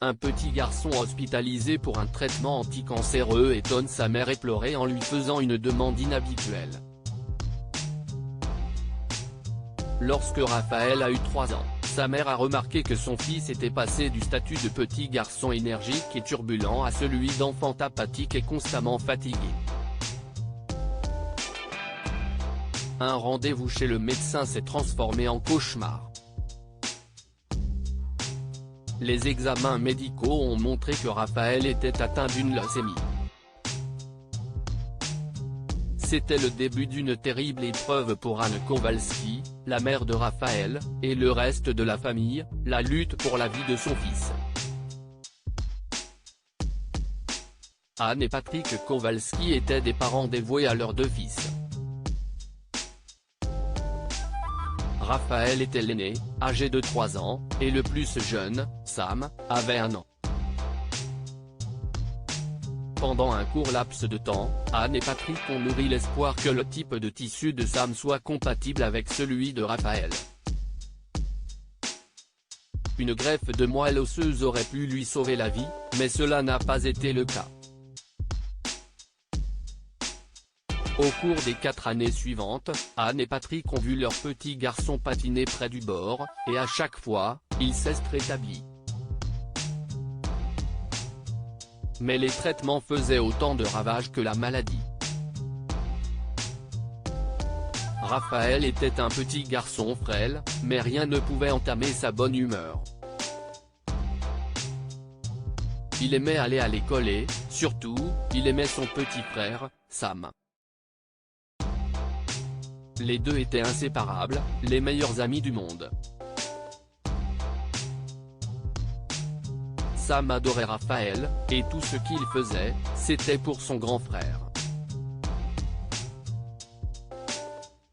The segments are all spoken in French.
Un petit garçon hospitalisé pour un traitement anticancéreux étonne sa mère éplorée en lui faisant une demande inhabituelle. Lorsque Raphaël a eu 3 ans, sa mère a remarqué que son fils était passé du statut de petit garçon énergique et turbulent à celui d'enfant apathique et constamment fatigué. Un rendez-vous chez le médecin s'est transformé en cauchemar. Les examens médicaux ont montré que Raphaël était atteint d'une leucémie. C'était le début d'une terrible épreuve pour Anne Kowalski, la mère de Raphaël, et le reste de la famille, la lutte pour la vie de son fils. Anne et Patrick Kowalski étaient des parents dévoués à leurs 2 fils. Raphaël était l'aîné, âgé de 3 ans, et le plus jeune, Sam, avait 1 an. Pendant un court laps de temps, Anne et Patrick ont nourri l'espoir que le type de tissu de Sam soit compatible avec celui de Raphaël. Une greffe de moelle osseuse aurait pu lui sauver la vie, mais cela n'a pas été le cas. Au cours des 4 années suivantes, Anne et Patrick ont vu leur petit garçon patiner près du bord, et à chaque fois, il s'est rétabli. Mais les traitements faisaient autant de ravages que la maladie. Raphaël était un petit garçon frêle, mais rien ne pouvait entamer sa bonne humeur. Il aimait aller à l'école et, surtout, il aimait son petit frère, Sam. Les deux étaient inséparables, les meilleurs amis du monde. Sam adorait Raphaël, et tout ce qu'il faisait, c'était pour son grand frère.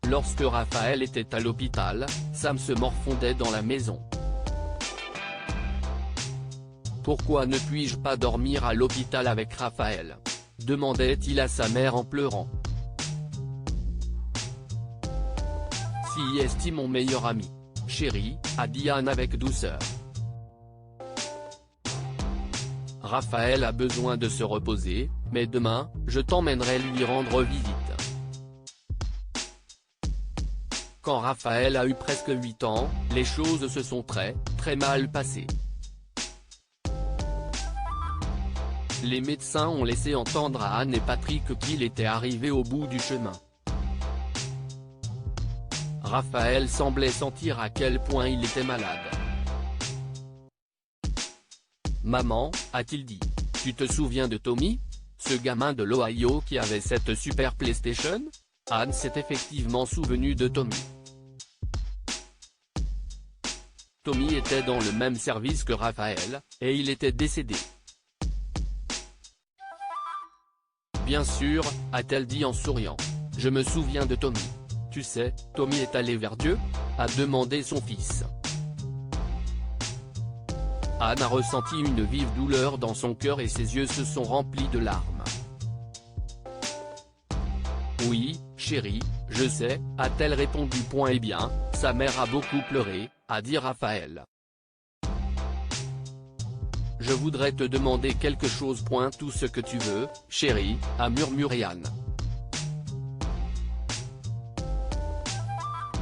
Lorsque Raphaël était à l'hôpital, Sam se morfondait dans la maison. « Pourquoi ne puis-je pas dormir à l'hôpital avec Raphaël ?» demandait-il à sa mère en pleurant. « Si est mon meilleur ami. Chérie, » a dit Anne avec douceur. Raphaël a besoin de se reposer, mais demain, je t'emmènerai lui rendre visite. Quand Raphaël a eu presque 8 ans, les choses se sont très mal passées. Les médecins ont laissé entendre à Anne et Patrick qu'il était arrivé au bout du chemin. Raphaël semblait sentir à quel point il était malade. « Maman, a-t-il dit, tu te souviens de Tommy? Ce gamin de l'Ohio qui avait cette super PlayStation ?» Anne s'est effectivement souvenue de Tommy. Tommy était dans le même service que Raphaël, et il était décédé. « Bien sûr, a-t-elle dit en souriant. Je me souviens de Tommy. Tu sais, Tommy est allé vers Dieu ?» a demandé son fils. Anne a ressenti une vive douleur dans son cœur et ses yeux se sont remplis de larmes. « Oui, chérie, je sais, » a-t-elle répondu. « Eh bien, sa mère a beaucoup pleuré, » a dit Raphaël. « Je voudrais te demander quelque chose. Tout ce que tu veux, chérie, » a murmuré Anne. «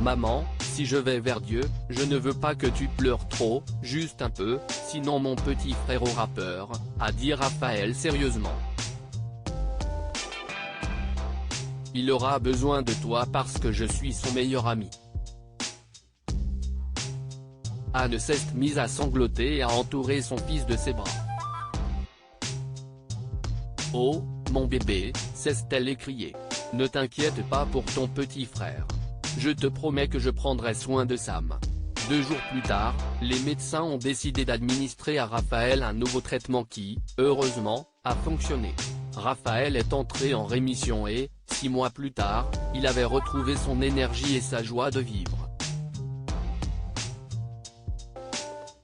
Maman, si je vais vers Dieu, je ne veux pas que tu pleures trop, juste un peu, sinon mon petit frère aura peur, » a dit Raphaël sérieusement. « Il aura besoin de toi parce que je suis son meilleur ami. » Anne s'est mise à sangloter et à entourer son fils de ses bras. « Oh, mon bébé, » s'est-elle écriée. « Ne t'inquiète pas pour ton petit frère. Je te promets que je prendrai soin de Sam. » 2 jours plus tard, les médecins ont décidé d'administrer à Raphaël un nouveau traitement qui, heureusement, a fonctionné. Raphaël est entré en rémission et, 6 mois plus tard, il avait retrouvé son énergie et sa joie de vivre.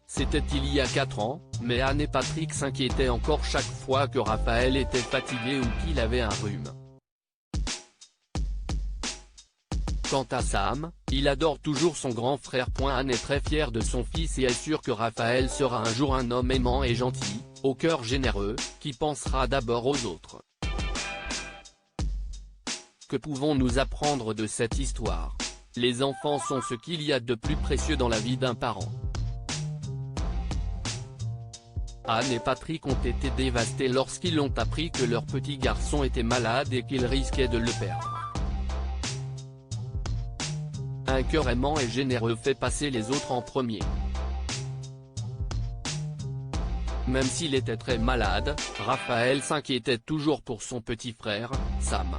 C'était il y a 4 ans, mais Anne et Patrick s'inquiétaient encore chaque fois que Raphaël était fatigué ou qu'il avait un rhume. Quant à Sam, il adore toujours son grand frère. Anne est très fière de son fils et est sûre que Raphaël sera un jour un homme aimant et gentil, au cœur généreux, qui pensera d'abord aux autres. Que pouvons-nous apprendre de cette histoire? Les enfants sont ce qu'il y a de plus précieux dans la vie d'un parent. Anne et Patrick ont été dévastés lorsqu'ils ont appris que leur petit garçon était malade et qu'ils risquaient de le perdre. Un cœur aimant et généreux fait passer les autres en premier. Même s'il était très malade, Raphaël s'inquiétait toujours pour son petit frère, Sam.